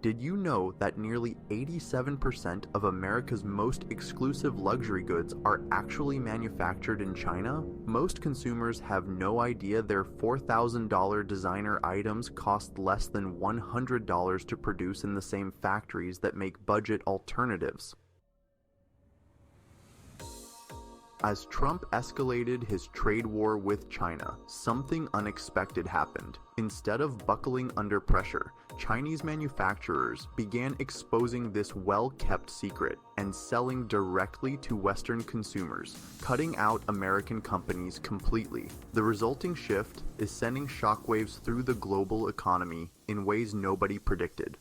Did you know that nearly 87% of America's most exclusive luxury goods are actually manufactured in China? Most consumers have no idea their $4,000 designer items cost less than $100 to produce in the same factories that make budget alternatives. As Trump escalated his trade war with China, something unexpected happened. Instead of buckling under pressure, Chinese manufacturers began exposing this well-kept secret and selling directly to Western consumers, cutting out American companies completely. The resulting shift is sending shockwaves through the global economy in ways nobody predicted.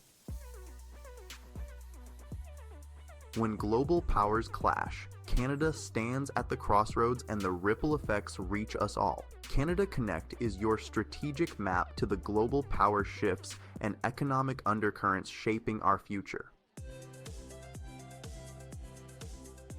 When global powers clash, Canada stands at the crossroads and the ripple effects reach us all. Canada Connect is your strategic map to the global power shifts and economic undercurrents shaping our future.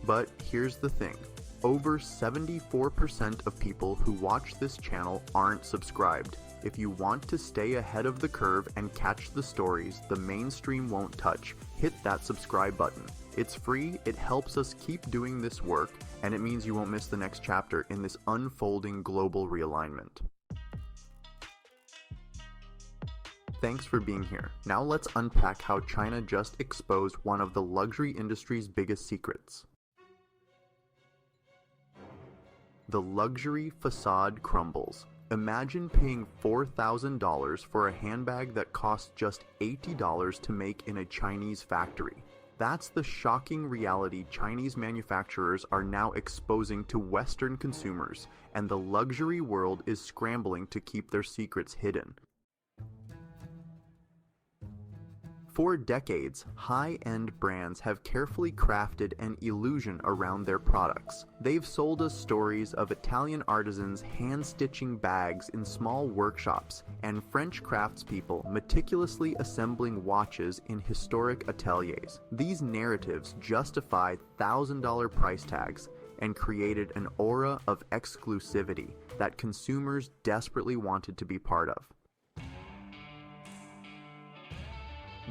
But here's the thing. Over 74% of people who watch this channel aren't subscribed. If you want to stay ahead of the curve and catch the stories the mainstream won't touch, hit that subscribe button. It's free, it helps us keep doing this work, and it means you won't miss the next chapter in this unfolding global realignment. Thanks for being here. Now let's unpack how China just exposed one of the luxury industry's biggest secrets. The luxury facade crumbles. Imagine paying $4,000 for a handbag that costs just $80 to make in a Chinese factory. That's the shocking reality Chinese manufacturers are now exposing to Western consumers, and the luxury world is scrambling to keep their secrets hidden. For decades, high-end brands have carefully crafted an illusion around their products. They've sold us stories of Italian artisans hand-stitching bags in small workshops, and French craftspeople meticulously assembling watches in historic ateliers. These narratives justify $1,000 price tags and created an aura of exclusivity that consumers desperately wanted to be part of.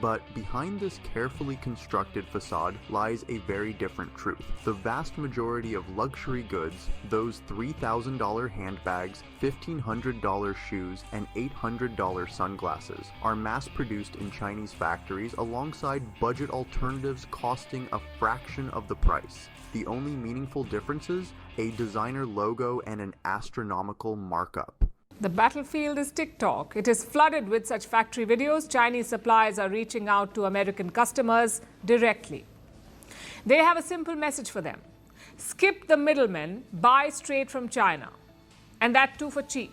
But behind this carefully constructed facade lies a very different truth. The vast majority of luxury goods, those $3,000 handbags, $1,500 shoes, and $800 sunglasses, are mass-produced in Chinese factories alongside budget alternatives costing a fraction of the price. The only meaningful differences? A designer logo and an astronomical markup. The battlefield is TikTok. It is flooded with such factory videos. Chinese suppliers are reaching out to American customers directly. They have a simple message for them. Skip the middlemen, buy straight from China. And that too for cheap.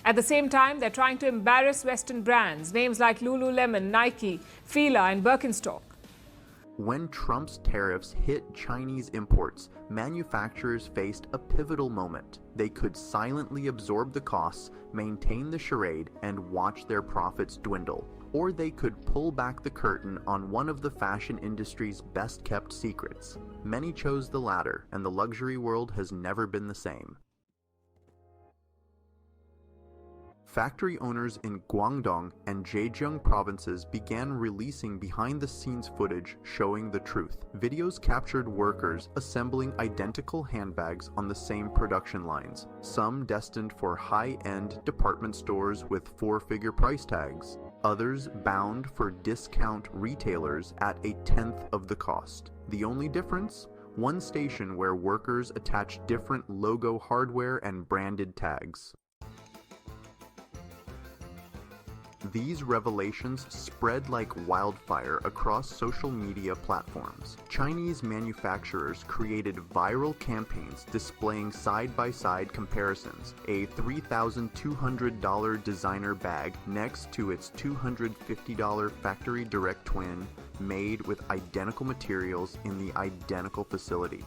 At the same time, they're trying to embarrass Western brands, names like Lululemon, Nike, Fila, and Birkenstock. When Trump's tariffs hit Chinese imports, manufacturers faced a pivotal moment. They could silently absorb the costs, maintain the charade, and watch their profits dwindle. Or they could pull back the curtain on one of the fashion industry's best-kept secrets. Many chose the latter, and the luxury world has never been the same. Factory owners in Guangdong and Zhejiang provinces began releasing behind-the-scenes footage showing the truth. Videos captured workers assembling identical handbags on the same production lines, some destined for high-end department stores with four-figure price tags, others bound for discount retailers at a tenth of the cost. The only difference? One station where workers attached different logo hardware and branded tags. These revelations spread like wildfire across social media platforms. Chinese manufacturers created viral campaigns displaying side-by-side comparisons. A $3,200 designer bag next to its $250 factory direct twin made with identical materials in the identical facility.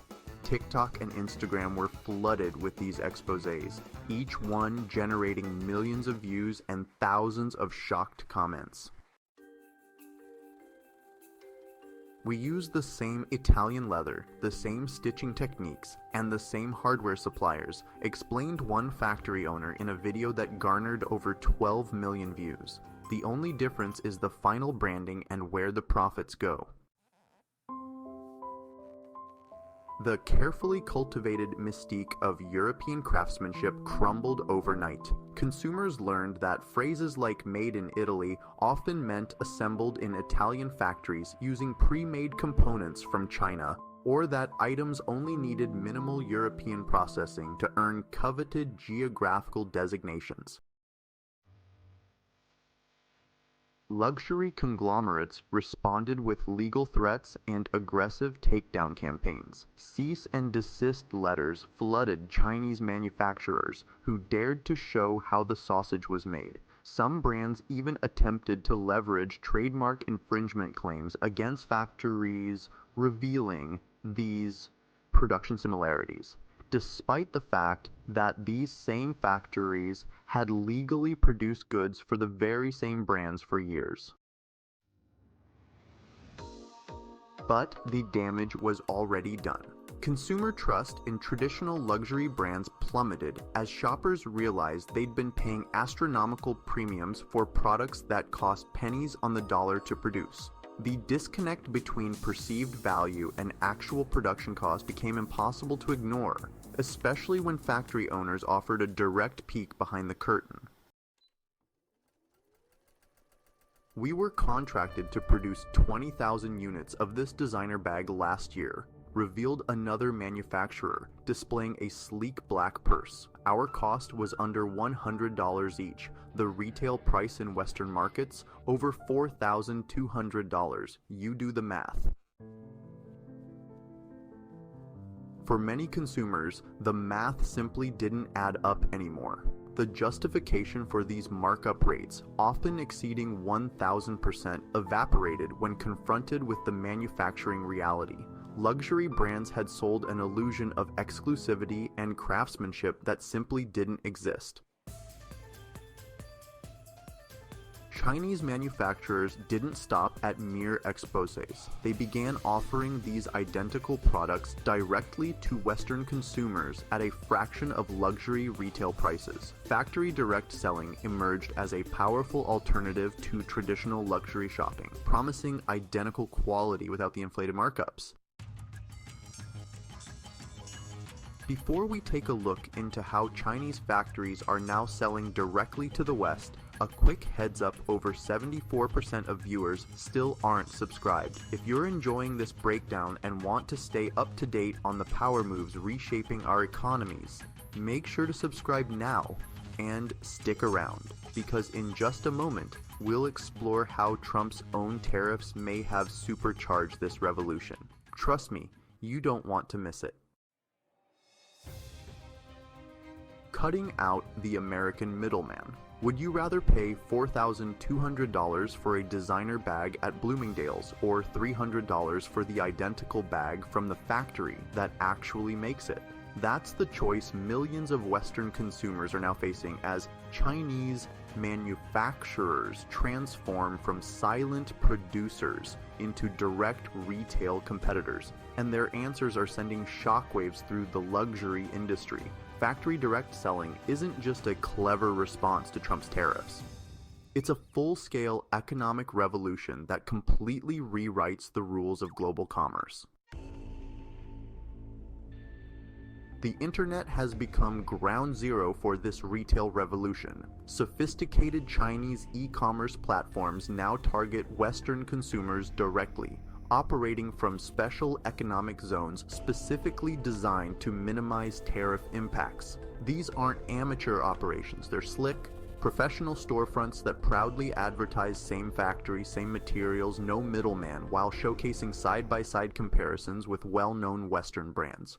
TikTok and Instagram were flooded with these exposés, each one generating millions of views and thousands of shocked comments. We use the same Italian leather, the same stitching techniques, and the same hardware suppliers, explained one factory owner in a video that garnered over 12 million views. The only difference is the final branding and where the profits go. The carefully cultivated mystique of European craftsmanship crumbled overnight. Consumers learned that phrases like "made in Italy" often meant assembled in Italian factories using pre-made components from China, or that items only needed minimal European processing to earn coveted geographical designations. Luxury conglomerates responded with legal threats and aggressive takedown campaigns. Cease and desist letters flooded Chinese manufacturers who dared to show how the sausage was made. Some brands even attempted to leverage trademark infringement claims against factories, revealing these production similarities, despite the fact that these same factories had legally produced goods for the very same brands for years. But the damage was already done. Consumer trust in traditional luxury brands plummeted as shoppers realized they'd been paying astronomical premiums for products that cost pennies on the dollar to produce. The disconnect between perceived value and actual production cost became impossible to ignore, especially when factory owners offered a direct peek behind the curtain. We were contracted to produce 20,000 units of this designer bag last year, revealed another manufacturer, displaying a sleek black purse. Our cost was under $100 each. The retail price in Western markets, over $4,200. You do the math. For many consumers, the math simply didn't add up anymore. The justification for these markup rates, often exceeding 1,000%, evaporated when confronted with the manufacturing reality. Luxury brands had sold an illusion of exclusivity and craftsmanship that simply didn't exist. Chinese manufacturers didn't stop at mere exposés. They began offering these identical products directly to Western consumers at a fraction of luxury retail prices. Factory direct selling emerged as a powerful alternative to traditional luxury shopping, promising identical quality without the inflated markups. Before we take a look into how Chinese factories are now selling directly to the West, a quick heads up: over 74% of viewers still aren't subscribed. If you're enjoying this breakdown and want to stay up to date on the power moves reshaping our economies, make sure to subscribe now and stick around, because in just a moment, we'll explore how Trump's own tariffs may have supercharged this revolution. Trust me, you don't want to miss it. Cutting out the American middleman. Would you rather pay $4,200 for a designer bag at Bloomingdale's or $300 for the identical bag from the factory that actually makes it? That's the choice millions of Western consumers are now facing as Chinese manufacturers transform from silent producers into direct retail competitors, and their answers are sending shockwaves through the luxury industry. Factory direct selling isn't just a clever response to Trump's tariffs. It's a full-scale economic revolution that completely rewrites the rules of global commerce. The internet has become ground zero for this retail revolution. Sophisticated Chinese e-commerce platforms now target Western consumers directly, operating from special economic zones specifically designed to minimize tariff impacts. These aren't amateur operations, they're slick, professional storefronts that proudly advertise same factory, same materials, no middleman, while showcasing side-by-side comparisons with well-known Western brands.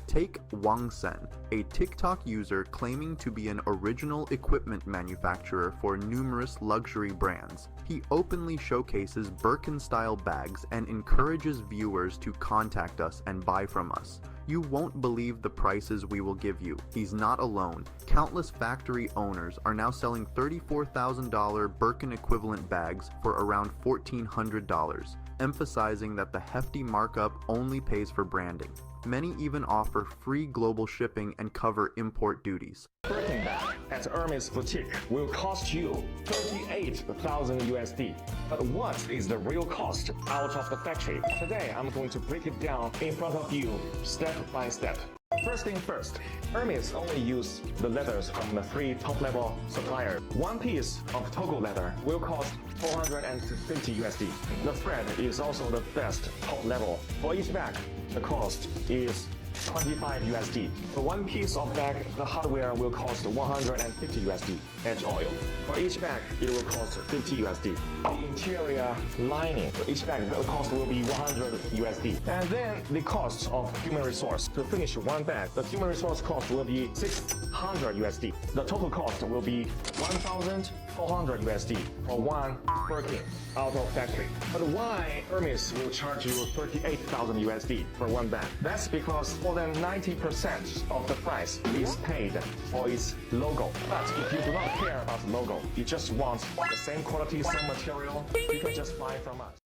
Take Wang Sen, a TikTok user claiming to be an original equipment manufacturer for numerous luxury brands. He openly showcases Birkin-style bags and encourages viewers to contact us and buy from us. You won't believe the prices we will give you. He's not alone. Countless factory owners are now selling $34,000 Birkin equivalent bags for around $1,400, emphasizing that the hefty markup only pays for branding. Many even offer free global shipping and cover import duties. Birkin bag at Hermes boutique will cost you 38,000 USD. But what is the real cost out of the factory? Today, I'm going to break it down in front of you, step by step. First thing first, Hermes only use the leathers from the 3 top-level suppliers. One piece of Togo leather will cost 450 USD. The thread is also the best top level. For each bag, the cost is 25 USD. For one piece of bag, the hardware will cost 150 USD. Edge oil. For each bag, it will cost 50 USD. The interior lining for each bag, the cost will be 100 USD. And then the cost of human resource. To finish one bag, the human resource cost will be 600 USD. The total cost will be 1,400 USD for one Birkin out of factory. But why Hermes will charge you 38,000 USD for one bag? That's because more than 90% of the price is paid for its logo. But if you do not care about the logo, you just want the same quality, same material, you can just buy from us.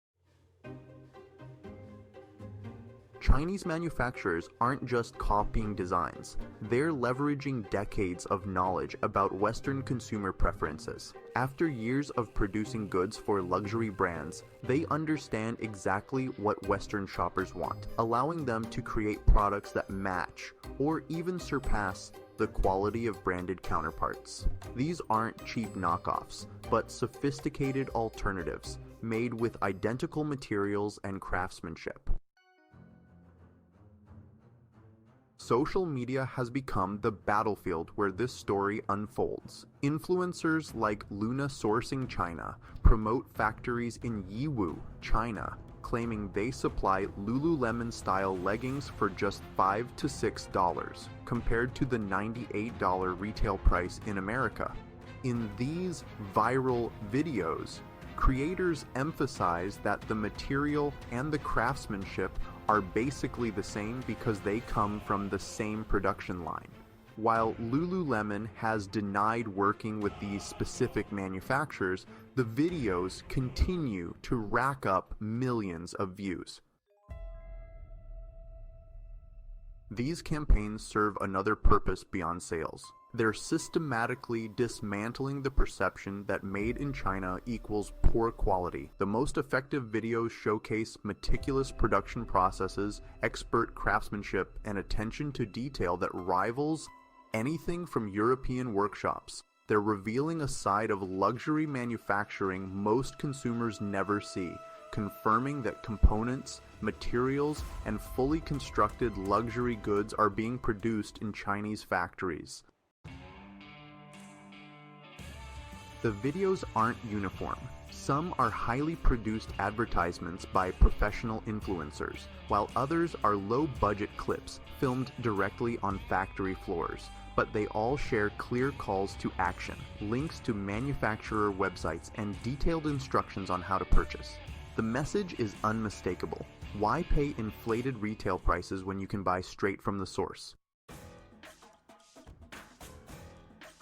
Chinese manufacturers aren't just copying designs, they're leveraging decades of knowledge about Western consumer preferences. After years of producing goods for luxury brands, they understand exactly what Western shoppers want, allowing them to create products that match or even surpass the quality of branded counterparts. These aren't cheap knockoffs, but sophisticated alternatives made with identical materials and craftsmanship. Social media has become the battlefield where this story unfolds. Influencers like Luna Sourcing China promote factories in Yiwu, China, claiming they supply Lululemon-style leggings for just $5 to $6, compared to the $98 retail price in America. In these viral videos, creators emphasize that the material and the craftsmanship are basically the same because they come from the same production line. While Lululemon has denied working with these specific manufacturers, the videos continue to rack up millions of views. These campaigns serve another purpose beyond sales. They're systematically dismantling the perception that made in China equals poor quality. The most effective videos showcase meticulous production processes, expert craftsmanship, and attention to detail that rivals anything from European workshops. They're revealing a side of luxury manufacturing most consumers never see, confirming that components, materials, and fully constructed luxury goods are being produced in Chinese factories. The videos aren't uniform. Some are highly produced advertisements by professional influencers, while others are low-budget clips filmed directly on factory floors. But they all share clear calls to action, links to manufacturer websites, and detailed instructions on how to purchase. The message is unmistakable. Why pay inflated retail prices when you can buy straight from the source?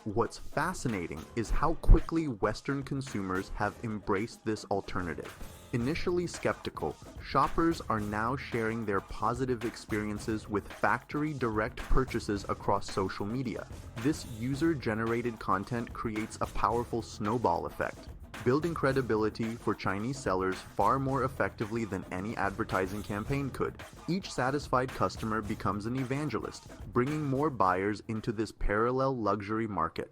What's fascinating is how quickly Western consumers have embraced this alternative. Initially skeptical, shoppers are now sharing their positive experiences with factory direct purchases across social media. This user-generated content creates a powerful snowball effect, building credibility for Chinese sellers far more effectively than any advertising campaign could. Each satisfied customer becomes an evangelist, bringing more buyers into this parallel luxury market.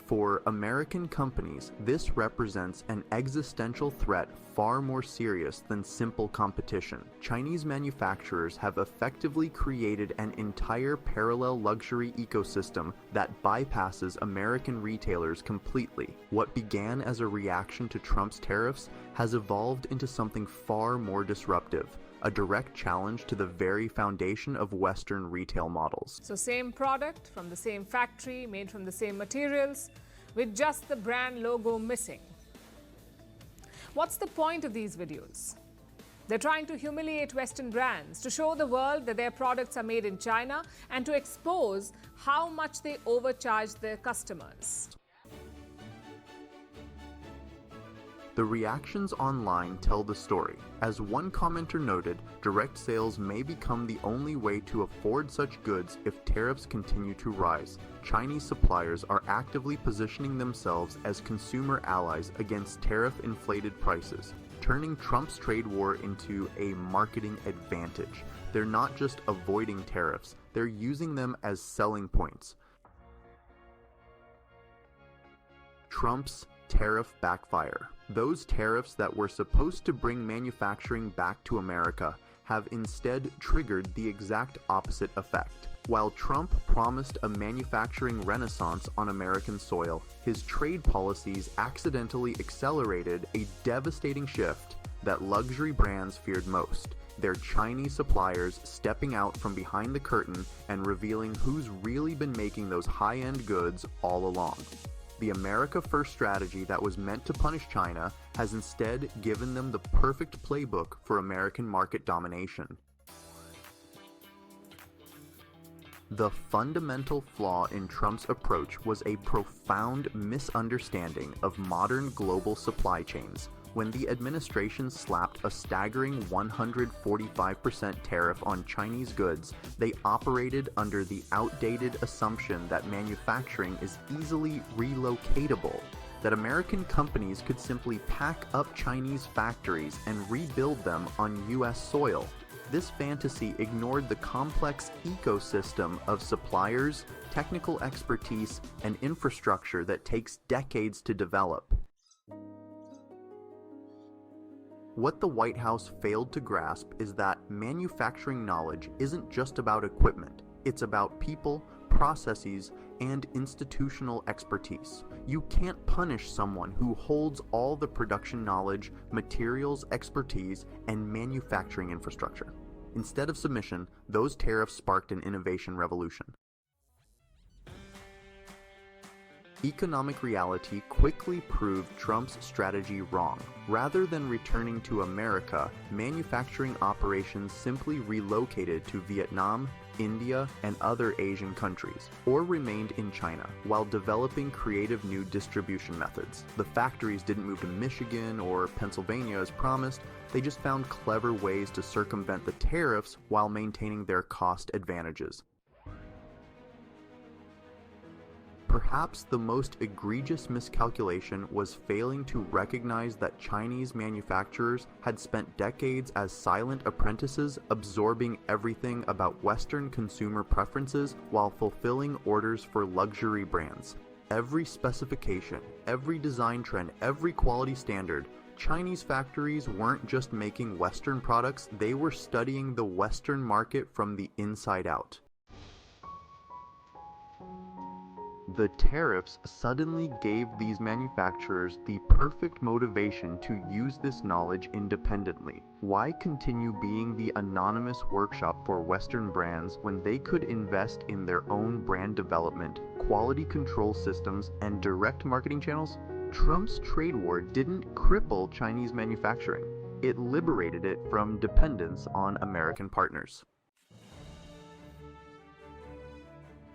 For American companies, this represents an existential threat far more serious than simple competition. Chinese manufacturers have effectively created an entire parallel luxury ecosystem that bypasses American retailers completely. What began as a reaction to Trump's tariffs has evolved into something far more disruptive, a direct challenge to the very foundation of Western retail models. So same product from the same factory, made from the same materials, with just the brand logo missing. What's the point of these videos? They're trying to humiliate Western brands, to show the world that their products are made in China and to expose how much they overcharge their customers. The reactions online tell the story. As one commenter noted, direct sales may become the only way to afford such goods if tariffs continue to rise. Chinese suppliers are actively positioning themselves as consumer allies against tariff-inflated prices, turning Trump's trade war into a marketing advantage. They're not just avoiding tariffs, they're using them as selling points. Trump's tariff backfire. Those tariffs that were supposed to bring manufacturing back to America have instead triggered the exact opposite effect. While Trump promised a manufacturing renaissance on American soil, his trade policies accidentally accelerated a devastating shift that luxury brands feared most: their Chinese suppliers stepping out from behind the curtain and revealing who's really been making those high-end goods all along. The America First strategy that was meant to punish China has instead given them the perfect playbook for American market domination. The fundamental flaw in Trump's approach was a profound misunderstanding of modern global supply chains. When the administration slapped a staggering 145% tariff on Chinese goods, they operated under the outdated assumption that manufacturing is easily relocatable, that American companies could simply pack up Chinese factories and rebuild them on US soil. This fantasy ignored the complex ecosystem of suppliers, technical expertise, and infrastructure that takes decades to develop. What the White House failed to grasp is that manufacturing knowledge isn't just about equipment. It's about people, processes, and institutional expertise. You can't punish someone who holds all the production knowledge, materials, expertise, and manufacturing infrastructure. Instead of submission, those tariffs sparked an innovation revolution. Economic reality quickly proved Trump's strategy wrong. Rather than returning to America, manufacturing operations simply relocated to Vietnam, India, and other Asian countries, or remained in China, while developing creative new distribution methods. The factories didn't move to Michigan or Pennsylvania as promised, they just found clever ways to circumvent the tariffs while maintaining their cost advantages. Perhaps the most egregious miscalculation was failing to recognize that Chinese manufacturers had spent decades as silent apprentices absorbing everything about Western consumer preferences while fulfilling orders for luxury brands. Every specification, every design trend, every quality standard, Chinese factories weren't just making Western products, they were studying the Western market from the inside out. The tariffs suddenly gave these manufacturers the perfect motivation to use this knowledge independently. Why continue being the anonymous workshop for Western brands when they could invest in their own brand development, quality control systems, and direct marketing channels? Trump's trade war didn't cripple Chinese manufacturing. It liberated it from dependence on American partners.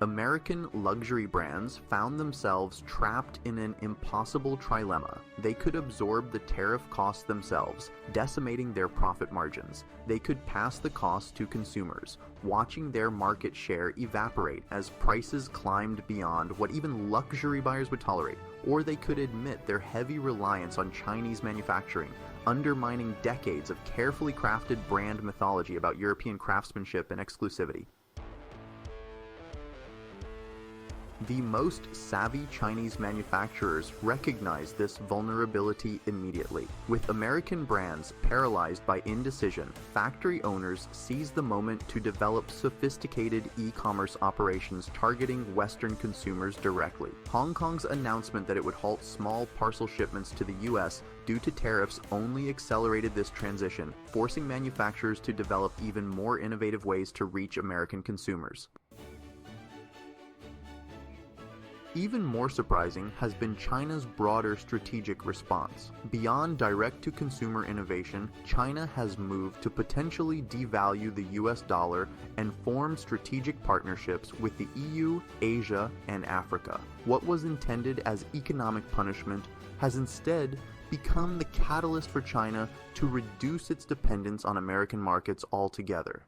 American luxury brands found themselves trapped in an impossible trilemma. They could absorb the tariff costs themselves, decimating their profit margins. They could pass the cost to consumers, watching their market share evaporate as prices climbed beyond what even luxury buyers would tolerate. Or they could admit their heavy reliance on Chinese manufacturing, undermining decades of carefully crafted brand mythology about European craftsmanship and exclusivity. The most savvy Chinese manufacturers recognized this vulnerability immediately. With American brands paralyzed by indecision, factory owners seized the moment to develop sophisticated e-commerce operations targeting Western consumers directly. Hong Kong's announcement that it would halt small parcel shipments to the US due to tariffs only accelerated this transition, forcing manufacturers to develop even more innovative ways to reach American consumers. Even more surprising has been China's broader strategic response. Beyond direct-to-consumer innovation, China has moved to potentially devalue the US dollar and form strategic partnerships with the EU, Asia, and Africa. What was intended as economic punishment has instead become the catalyst for China to reduce its dependence on American markets altogether.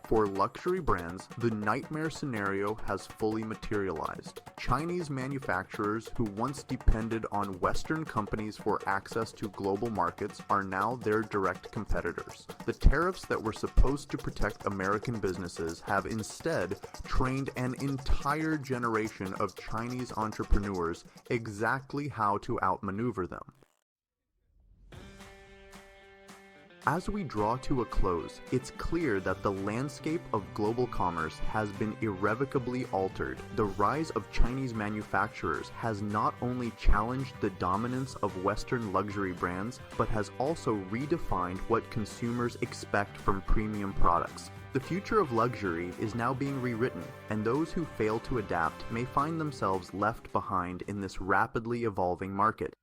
For luxury brands, the nightmare scenario has fully materialized. Chinese manufacturers who once depended on Western companies for access to global markets are now their direct competitors. The tariffs that were supposed to protect American businesses have instead trained an entire generation of Chinese entrepreneurs exactly how to outmaneuver them. As we draw to a close, it's clear that the landscape of global commerce has been irrevocably altered. The rise of Chinese manufacturers has not only challenged the dominance of Western luxury brands, but has also redefined what consumers expect from premium products. The future of luxury is now being rewritten, and those who fail to adapt may find themselves left behind in this rapidly evolving market.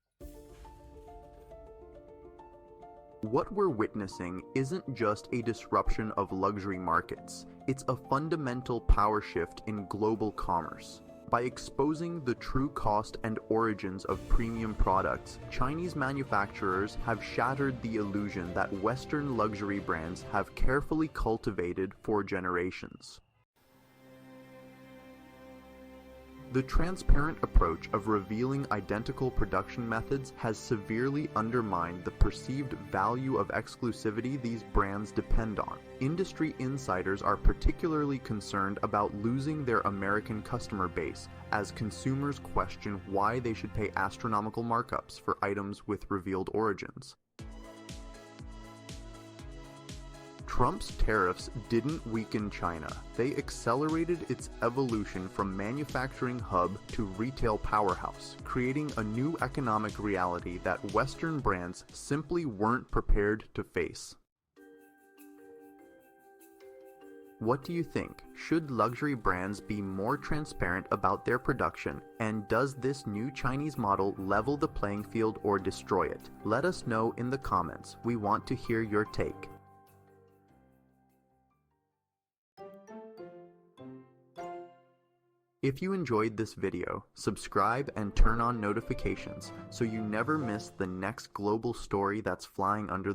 What we're witnessing isn't just a disruption of luxury markets, it's a fundamental power shift in global commerce. By exposing the true cost and origins of premium products, Chinese manufacturers have shattered the illusion that Western luxury brands have carefully cultivated for generations. The transparent approach of revealing identical production methods has severely undermined the perceived value of exclusivity these brands depend on. Industry insiders are particularly concerned about losing their American customer base, as consumers question why they should pay astronomical markups for items with revealed origins. Trump's tariffs didn't weaken China. They accelerated its evolution from manufacturing hub to retail powerhouse, creating a new economic reality that Western brands simply weren't prepared to face. What do you think? Should luxury brands be more transparent about their production? And does this new Chinese model level the playing field or destroy it? Let us know in the comments. We want to hear your take. If you enjoyed this video, subscribe and turn on notifications so you never miss the next global story that's flying under